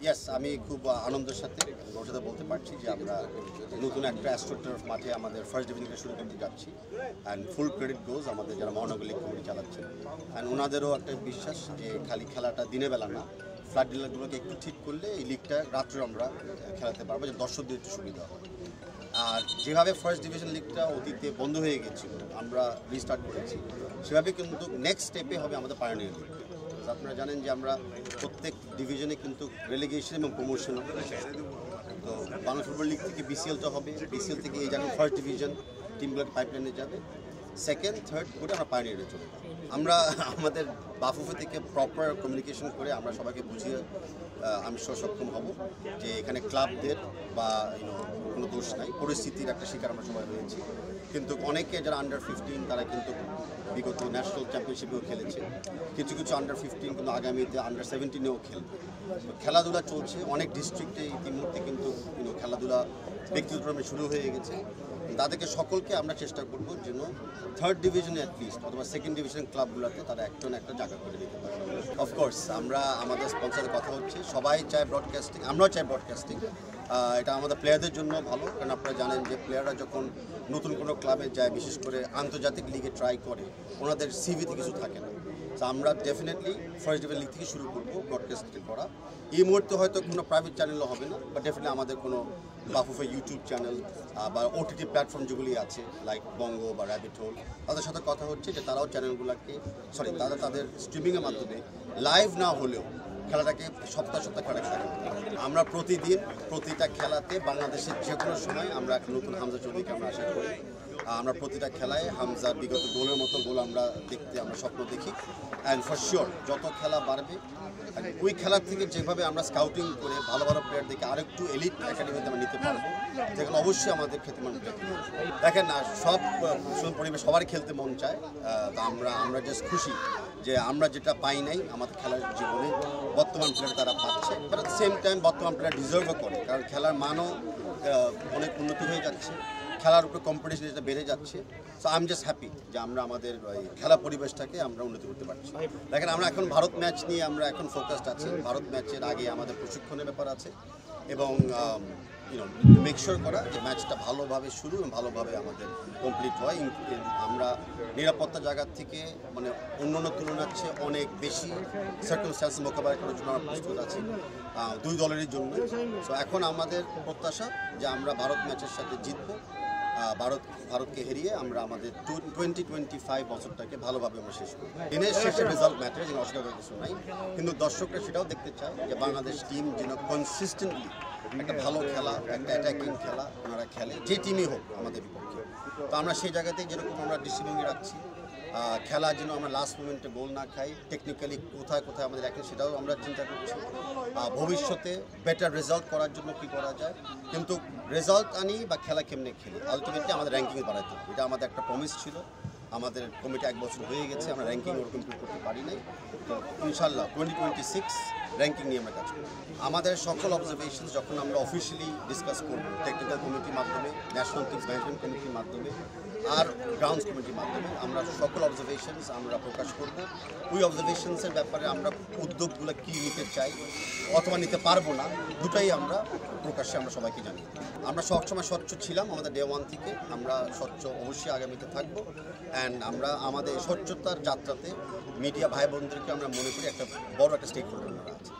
Yes, আমি খুব আনন্দের সাথে ওর সাথে বলতে পারছি যে আমরা নতুন একটা অ্যাস্ট্রোটার্ফ মাঠে আমাদের ফার্স্ট ডিভিশনকে শুরু করতে যাচ্ছি। অ্যান্ড ফুল ক্রেডিট গোজ আমাদের যারা মহানগর লীগ কমিটি চালাচ্ছে। অ্যান্ড ওনাদেরও একটা বিশ্বাস যে খালি খেলাটা দিনের বেলা না, ফ্ল্যাট ডিলারগুলোকে একটু ঠিক করলে এই লিগটা রাত্রে আমরা খেলাতে পারবো, যে দর্শকদের একটু সুবিধা হয়। আর যেভাবে ফার্স্ট ডিভিশন লিগটা অতীতে বন্ধ হয়ে গেছিল, আমরা রিস্টার্ট করেছি, সেভাবে কিন্তু নেক্সট স্টেপে হবে আমাদের পায়োনিয়ার লিগ। আপনারা জানেন যে আমরা প্রত্যেক ডিভিশনে কিন্তু রেলিগেশন এবং প্রমোশন তো বাংলা ফুটবল লিগ থেকে বিসিএলটা হবে, বিসিএল থেকে এই যখন ফার্স্ট ডিভিশন টিমগুলো পাইপলাইনে যাবে, সেকেন্ড থার্ড করে আমরা পায়োনিয়ারে চলে যাবো। আমরা আমাদের বাফুফে থেকে প্রপার কমিউনিকেশন করে আমরা সবাইকে বুঝিয়ে আমি সক্ষম হব যে এখানে ক্লাবদের বা কোনো দোষ নাই, পরিস্থিতির একটা শিকার আমরা সবাই হয়েছি। কিন্তু অনেকে যারা আন্ডার 15 তারা কিন্তু বিগত ন্যাশনাল চ্যাম্পিয়নশিপেও খেলেছে, কিছু কিছু আন্ডার 15 কিন্তু আগামীতে আন্ডার 17-এও খেলবে। খেলাধুলা চলছে অনেক ডিস্ট্রিক্টে ইতিমধ্যে, কিন্তু খেলাধুলা ব্যক্তিগতভাবে শুরু হয়ে গেছে। তাদেরকে সকলকে আমরা চেষ্টা করবো যেন থার্ড ডিভিশনে অ্যাটলিস্ট অথবা সেকেন্ড ডিভিশন ক্লাবগুলোতে তারা একটা জায়গা করে দিতে পারে। অফকোর্স আমরা আমাদের স্পন্সরের কথা হচ্ছে, সবাই চায় ব্রডকাস্টিং, আমরাও চাই ব্রডকাস্টিং। এটা আমাদের প্লেয়ারদের জন্য ভালো, কারণ আপনারা জানেন যে প্লেয়াররা যখন নতুন কোনো ক্লাবে যায়, বিশেষ করে আন্তর্জাতিক লিগে ট্রাই করে, ওনাদের সিভিতে কিছু থাকে না। তো আমরা ডেফিনেটলি ফার্স্ট ডিভিশন লিগ থেকে শুরু করবো ব্রডকাস্টিং করা। এই মুহূর্তে হয়তো কোনো প্রাইভেট চ্যানেলও হবে না, বাট ডেফিনেটলি আমাদের কোনো বাফুফে ইউটিউব চ্যানেল বা ওটিটি প্ল্যাটফর্ম যেগুলি আছে লাইক বঙ্গ বা র্যাবিট হোল, তাদের সাথে কথা হচ্ছে যে তারাও চ্যানেলগুলোকে তাদের স্ট্রিমিংয়ের মাধ্যমে লাইভ না হলেও খেলাটাকে সপ্তাহ খেলাটাকে দেখা। আমরা প্রতিদিন প্রতিটা খেলাতে বাংলাদেশের যে কোনো সময় আমরা একটা নতুন হামজা চৌধুরীকে আমরা আশা করি। আমরা প্রতিটা খেলায় হামজার বিগত গোলের মতো গোল আমরা দেখতে আমরা স্বপ্ন দেখি। অ্যান্ড ফর শিওর যত খেলা বাড়বে, ওই খেলার থেকে যেভাবে আমরা স্কাউটিং করে ভালো ভালো প্লেয়ারদেরকে আরেকটু এলিট একাডেমিতে আমরা নিতে পারবো, যেগুলো অবশ্যই আমাদের খ্যাতিমান। দেখেন না, সব পরিবেশ সবারই খেলতে মন চায়। তা আমরা জাস্ট খুশি যে আমরা যেটা পাই নাই আমাদের খেলার জীবনে বর্তমান প্লেয়ার তারা পাচ্ছে। বাট অ্যাট সেম টাইম বর্তমান প্লেয়ার ডিজার্ভও করে, কারণ খেলার মানও অনেক উন্নতি হয়ে যাচ্ছে, খেলার উপরে কম্পিটিশন যেটা বেড়ে যাচ্ছে। So I am just happy যে আমরা আমাদের খেলা পরিবেশটাকে আমরা উন্নতি করতে পারছি। দেখেন আমরা এখন ভারত ম্যাচ নিয়ে আমরা এখন ফোকাসড আছি। ভারত ম্যাচের আগে আমাদের প্রশিক্ষণের ব্যাপার আছে এবং মেক শিওর করা যে ম্যাচটা ভালোভাবে শুরু এবং ভালোভাবে আমাদের কমপ্লিট হয়। আমরা নিরাপত্তা জায়গা থেকে অন্যান্য তুলনার চেয়ে অনেক বেশি সার্কামস্ট্যান্স মোকাবেলা করার জন্য আমরা প্রস্তুত আছি দুই দলেরই জন্য। সো এখন আমাদের প্রত্যাশা যে আমরা ভারত ম্যাচের সাথে জিতবো, ভারতকে হারিয়ে আমরা আমাদের 2025 বছরটাকে ভালোভাবে আমরা শেষ করি। দিনের শেষে রেজাল্ট ম্যাটার, যেন অস্বীকার কিছু নাই, কিন্তু দর্শকরা সেটাও দেখতে চায় যে বাংলাদেশ টিম যেন কনসিস্টেন্টলি একটা ভালো খেলা, একটা অ্যাটাকিং খেলা ওনারা খেলে, যে টিমই হোক আমাদের বিপক্ষে। তো আমরা সেই জায়গাতেই যেরকম আমরা দৃষ্টিভঙ্গি রাখছি, খেলা যেন আমরা লাস্ট মোমেন্টে গোল না খাই, টেকনিক্যালি কোথায় আমাদের এখন সেটাও আমরা চিন্তা করছি। ভবিষ্যতে বেটার রেজাল্ট করার জন্য কী করা যায়, কিন্তু রেজাল্ট আনি বা খেলা কেমনে খেলি, আলটিমেটলি আমাদের র্যাঙ্কিংয়ে বাড়াতে হবে। এটা আমাদের একটা প্রমিস ছিল। আমাদের কমিটি 1 বছর হয়ে গেছে, আমরা র্যাঙ্কিং ওরকম করতে পারি নাই। তো ইনশাল্লাহ 2026 র্যাঙ্কিং নিয়ে আমরা কাজ করি। আমাদের সকল অবজারভেশন যখন আমরা অফিসিয়ালি ডিসকাস করব টেকনিক্যাল কমিটির মাধ্যমে, ন্যাশনাল টিম ম্যানেজমেন্ট কমিটির মাধ্যমে আর গ্রাউন্ডস কমিটির মাধ্যমে, আমরা সকল অবজারভেশনস আমরা প্রকাশ করব। ওই অবজারভেশনসের ব্যাপারে আমরা উদ্যোগগুলো কী নিতে চাই অথবা নিতে পারবো না, দুটাই আমরা প্রকাশ্যে আমরা সবাইকে জানি। আমরা সবসময় স্বচ্ছ ছিলাম আমাদের ডে 1 থেকে, আমরা স্বচ্ছ অবশ্যই আগামীতে থাকবো। অ্যান্ড আমরা আমাদের স্বচ্ছতার যাত্রাতে মিডিয়া ভাই বোনদেরকে আমরা মনে করি একটা বড় একটা স্টেক হোল্ডার আছে।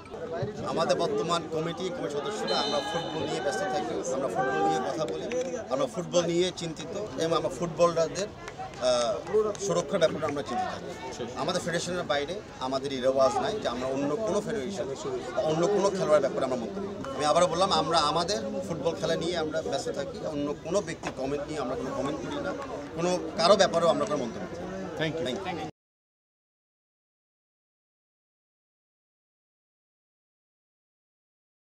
আমাদের বর্তমান কমিটি সদস্যরা আমরা ফুটবল নিয়ে ব্যস্ত থাকি, আমরা ফুটবল নিয়ে কথা বলি, আমরা ফুটবল নিয়ে চিন্তিত এবং আমরা ফুটবলারদের সুরক্ষার ব্যাপারে আমরা চিন্তিত থাকি। আমাদের ফেডারেশনের বাইরে আমাদের এই রেওয়াজ নাই যে আমরা অন্য কোনো ফেডারেশন অন্য কোনো খেলোয়াড়ের ব্যাপারে আমরা মন্তব্য করি। আমি আবারও বললাম, আমরা আমাদের ফুটবল খেলা নিয়ে আমরা ব্যস্ত থাকি, অন্য কোনো ব্যক্তির কমেন্ট নিয়ে আমরা কোনো কমেন্ট করি না, কোনো কারো ব্যাপারেও আমরা কোনো মন্তব্য করি। Thank you.